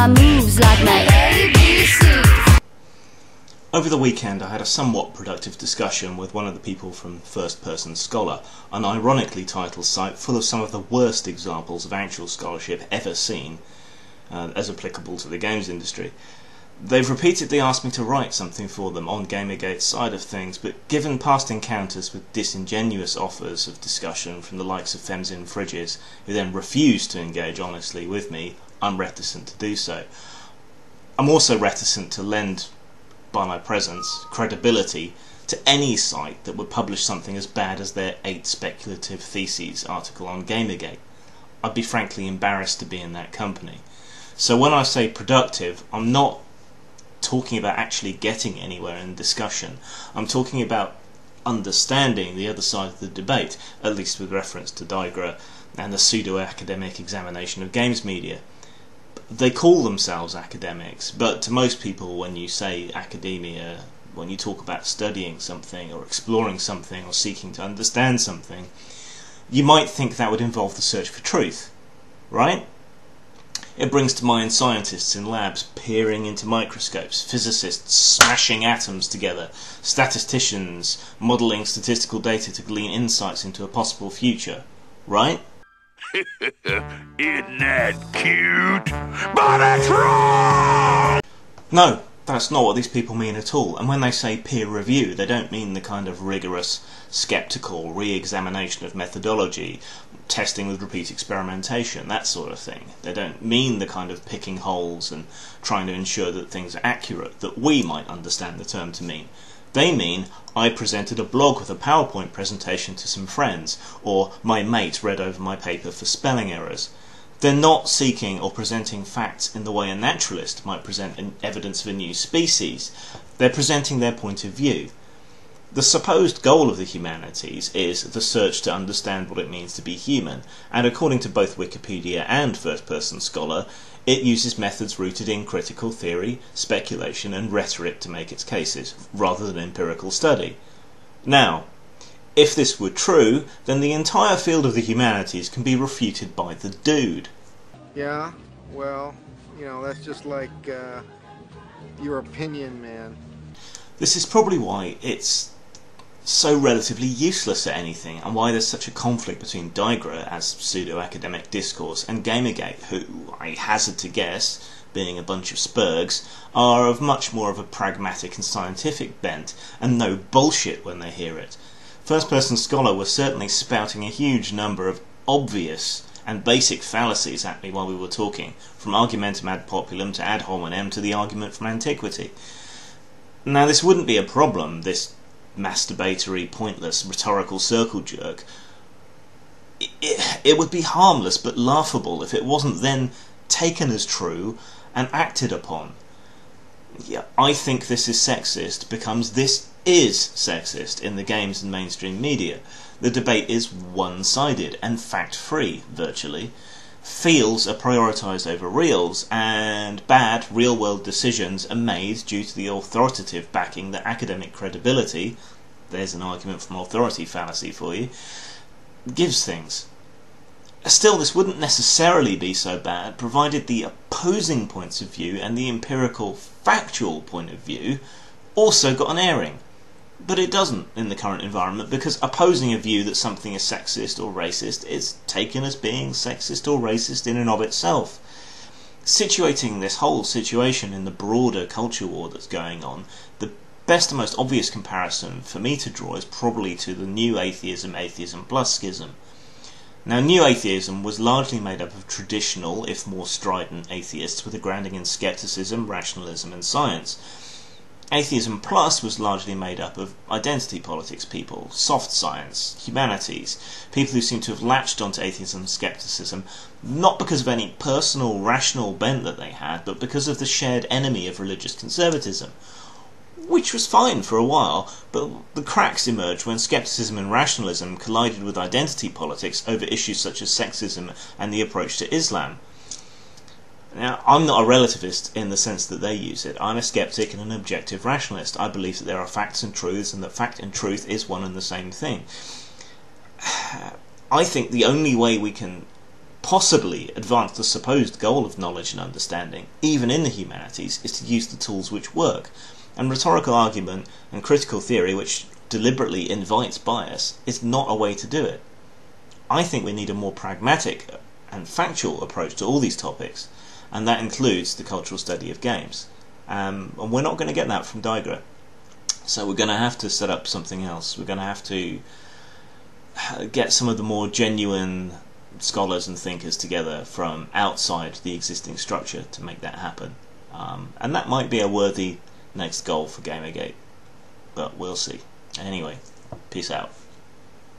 my moves like my ABC. Over the weekend I had a somewhat productive discussion with one of the people from First Person Scholar, an ironically titled site full of some of the worst examples of actual scholarship ever seen, as applicable to the games industry. They've repeatedly asked me to write something for them on Gamergate's side of things, but given past encounters with disingenuous offers of discussion from the likes of Femzin Fridges, who then refuse to engage honestly with me, I'm reticent to do so. I'm also reticent to lend, by my presence, credibility to any site that would publish something as bad as their 8 speculative theses article on Gamergate. I'd be frankly embarrassed to be in that company. So when I say productive, I'm not talking about actually getting anywhere in discussion. I'm talking about understanding the other side of the debate, at least with reference to DiGRA and the pseudo-academic examination of games media. They call themselves academics, but to most people when you say academia, when you talk about studying something or exploring something or seeking to understand something, you might think that would involve the search for truth, right? It brings to mind scientists in labs peering into microscopes, physicists smashing atoms together, statisticians modelling statistical data to glean insights into a possible future, right? Isn't that cute? But it's wrong! No, that's not what these people mean at all. And when they say peer review, they don't mean the kind of rigorous, sceptical re-examination of methodology, testing with repeat experimentation, that sort of thing. They don't mean the kind of picking holes and trying to ensure that things are accurate that we might understand the term to mean. They mean, I presented a blog with a PowerPoint presentation to some friends, or my mate read over my paper for spelling errors. They're not seeking or presenting facts in the way a naturalist might present evidence of a new species. They're presenting their point of view. The supposed goal of the humanities is the search to understand what it means to be human, and according to both Wikipedia and First Person Scholar, it uses methods rooted in critical theory, speculation and rhetoric to make its cases, rather than empirical study. Now, if this were true, then the entire field of the humanities can be refuted by the dude. Yeah, well, you know, that's just like, your opinion, man. This is probably why it's so relatively useless at anything, and why there's such a conflict between DiGRA as pseudo-academic discourse and Gamergate, who, I hazard to guess, being a bunch of spurgs, are of much more of a pragmatic and scientific bent, and no bullshit when they hear it. First Person Scholar was certainly spouting a huge number of obvious and basic fallacies at me while we were talking, from argumentum ad populum to ad hominem to the argument from antiquity. Now this wouldn't be a problem, this masturbatory, pointless, rhetorical circle jerk. It would be harmless but laughable if it wasn't then taken as true and acted upon. Yeah, I think this is sexist because this is sexist in the games and mainstream media. The debate is one-sided and fact-free, virtually. Feels are prioritised over reals, and bad real-world decisions are made due to the authoritative backing that academic credibility, there's an argument from authority fallacy for you, gives things. Still, this wouldn't necessarily be so bad, provided the opposing points of view and the empirical, factual point of view also got an airing. But it doesn't in the current environment, because opposing a view that something is sexist or racist is taken as being sexist or racist in and of itself. Situating this whole situation in the broader culture war that's going on, the best and most obvious comparison for me to draw is probably to the new atheism plus schism. Now, new atheism was largely made up of traditional, if more strident, atheists with a grounding in skepticism, rationalism and science. Atheism Plus was largely made up of identity politics people, soft science, humanities, people who seem to have latched onto atheism and skepticism, not because of any personal, rational bent that they had, but because of the shared enemy of religious conservatism. Which was fine for a while, but the cracks emerged when skepticism and rationalism collided with identity politics over issues such as sexism and the approach to Islam. Now, I'm not a relativist in the sense that they use it. I'm a skeptic and an objective rationalist. I believe that there are facts and truths, and that fact and truth is one and the same thing. I think the only way we can possibly advance the supposed goal of knowledge and understanding, even in the humanities, is to use the tools which work. And rhetorical argument and critical theory, which deliberately invites bias, is not a way to do it. I think we need a more pragmatic and factual approach to all these topics, and that includes the cultural study of games. And we're not going to get that from DiGRA. So we're going to have to set up something else. We're going to have to get some of the more genuine scholars and thinkers together from outside the existing structure to make that happen. And that might be a worthy next goal for Gamergate. But we'll see. Anyway, peace out.